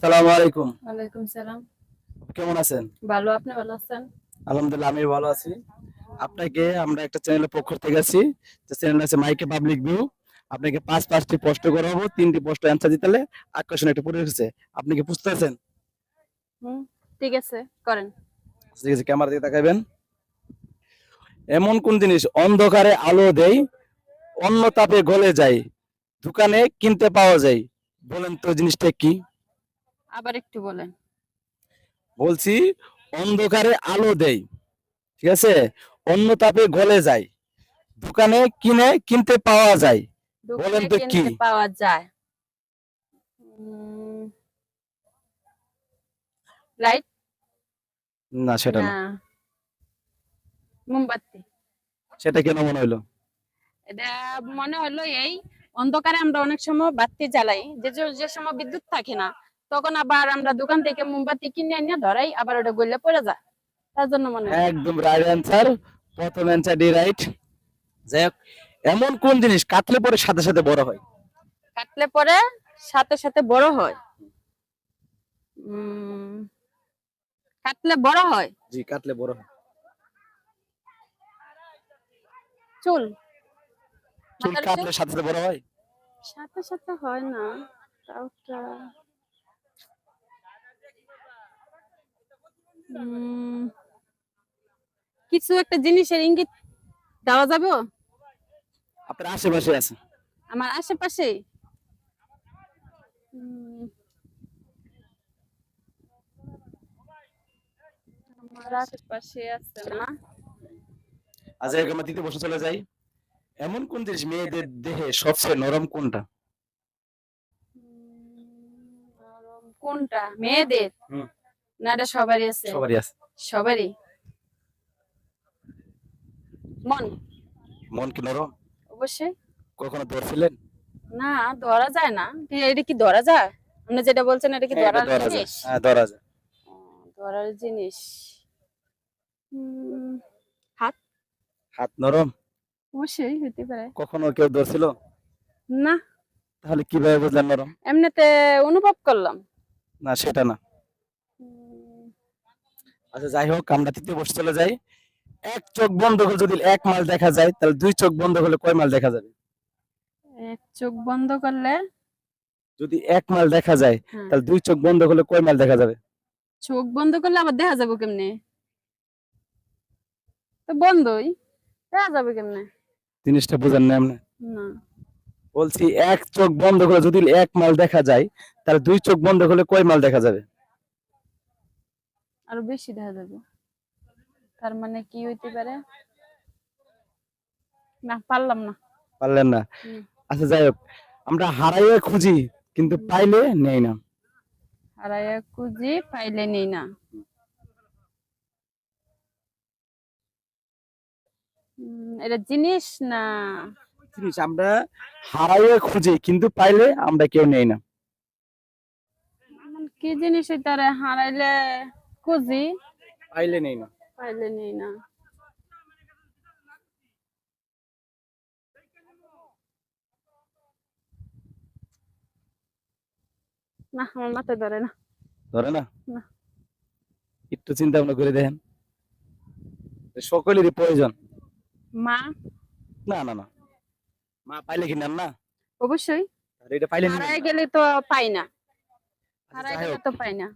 আসসালামু আলাইকুম। ওয়ালাইকুম সালাম। কেমন আছেন? ভালো, আপনি ভালো আছেন? আলহামদুলিল্লাহ আমি ভালো আছি। আপনাকে আমরা একটা চ্যানেলের পক্ষ থেকে আছি। যে চ্যানেল আছে মাইকে পাবলিক ভিউ। আপনাকে পাঁচটি প্রশ্ন করাবো, 3টি প্রশ্ন অ্যান্সার দিতে হলে আকর্ষণীয় একটা পরিবেশ আছে। আপনি কি বুঝতে পারছেন? হুম, ঠিক আছে, করেন। ঠিক আছে, ক্যামেরা দিকে তাকাবেন। এমন কোন জিনিস অন্ধকারে আলো দেয়, অন্য তাপে গলে যায়, দোকানে কিনতে পাওয়া যায়? বলেন তো জিনিসটা কি? আবার একটু বলেন। বলছি অন্ধকারে আলো দেয়, ঠিক আছে, অন্য তাপে গলে যায়, দোকানে কিনতে পাওয়া যায়। বলেন দোকানে তো কি? কিনতে পাওয়া যায়। উম, লাইট? না, সেটা না, না। মোমবাতি। সেটা কেন মনে হইলো? এটা মনে হলো এই অন্ধকারে আমরা অনেক সময় বাতি জ্বালাই, যে সময় বিদ্যুৎ থাকে না, তখন আবার আমরা দোকান থেকে মোমবাতি কিনে এনে ধরাই, আবার ওটা গলে পড়ে যায়, তার জন্য মনে হলো। একদম রাইট অ্যান্সার। প্রথম অ্যান্সারটি রাইট। যাই হোক, এমন কোন জিনিস কাটলে পরে সাথে সাথে বড় হয়? কাটলে পরে সাথে সাথে বড় হয়। উম কাটলে বড় হয়। জি, কাটলে বড় হয়। চুল। চুল মাথার চুল কাটলে সাথে সাথে বড় হয়? সাথে সাথে হয় না। তাওটা উম কিছু একটা জিনিসের ইঙ্গিত দেওয়া যাবে আপনার আশেপাশে আছে। আমার আশেপাশে। উম, আমার আশেপাশে আছে না। আচ্ছা, এরকম আমরা তৃতীয় প্রশ্ন চলে যাই। এমন কোন জিনিস মেয়েদের দেহে সবচেয়ে নরম কোনটা? নরম কোনটা মেয়েদের? হুম, না, এটা সবারই আছে। সবারই আছে। সবারই। মন। মন কি নরম? অবশ্যই। কখনো ধরছিলেন? না, ধরা যায় না। এটা কি ধরা যায়? আপনি যেটা বলছেন এটা কি হ্যাঁ, এটা ধরার ধরা যায়। জিনিস? হ্যাঁ, ধরা যায়। ও, ধরার জিনিস। হাত। হাত নরম? অবশ্যই হতে পারে। কখনো কেউ ধরছিল? না, তাহলে কিভাবে বুঝলেন নরম? এমনিতে অনুভব করলাম। না, সেটা না। উম, আচ্ছা, যাই হোক, আমরা তৃতীয় প্রশ্ন চলে যাই। এক চোখ বন্ধ করে যদি 1 মাইল দেখা যায়, তাহলে 2 চোখ বন্ধ করলে কয় মাইল দেখা যাবে? এক চোখ বন্ধ করলে যদি 1 মাইল দেখা যায়, হ্যাঁ, তাহলে 2 চোখ বন্ধ করলে কয় মাইল দেখা যাবে? চোখ বন্ধ করলে আবার দেখা যাবে কেমনে? তো বন্ধই, দেখা যাবে কেমনে? জিনিসটা বুঝেন না আপনি? না, বলছি এক চোখ বন্ধ করে যদি 1 মাইল দেখা যায়, তাহলে 2 চোখ বন্ধ করলে কয় মাইল দেখা যাবে? আরো বেশি দেখা যাবে। তার মানে কি হইতে পারে? না, পারলাম না। পারলেন না? হুম, আচ্ছা, যাই হোক, আমরা হারাইয়ে খুঁজি কিন্তু হুম। পাইলে নেই না। হারাইয়া খুঁজি পাইলে নেই না। এটা জিনিস না। জিনিস আমরা হারাইয়ে খুঁজি কিন্তু পাইলে আমরা কেউ নেই না। কি জিনিস হইতারে হারাইলে খুঁজি পাইলে নেই না। পাইলে নেই না? না, আমার মাথায় ধরে না। ধরে না? না। একটু চিন্তা ভাবনা করে দেখেন। সকলেরই প্রয়োজন। মা। না, না, না। মা পাইলে কি নেন না? অবশ্যই। আর এটা পাইলে নিবেন হারায় না। গেলে তো পাই না। আচ্ছা, হারায় যাই গেলে হোক, তো পাই না।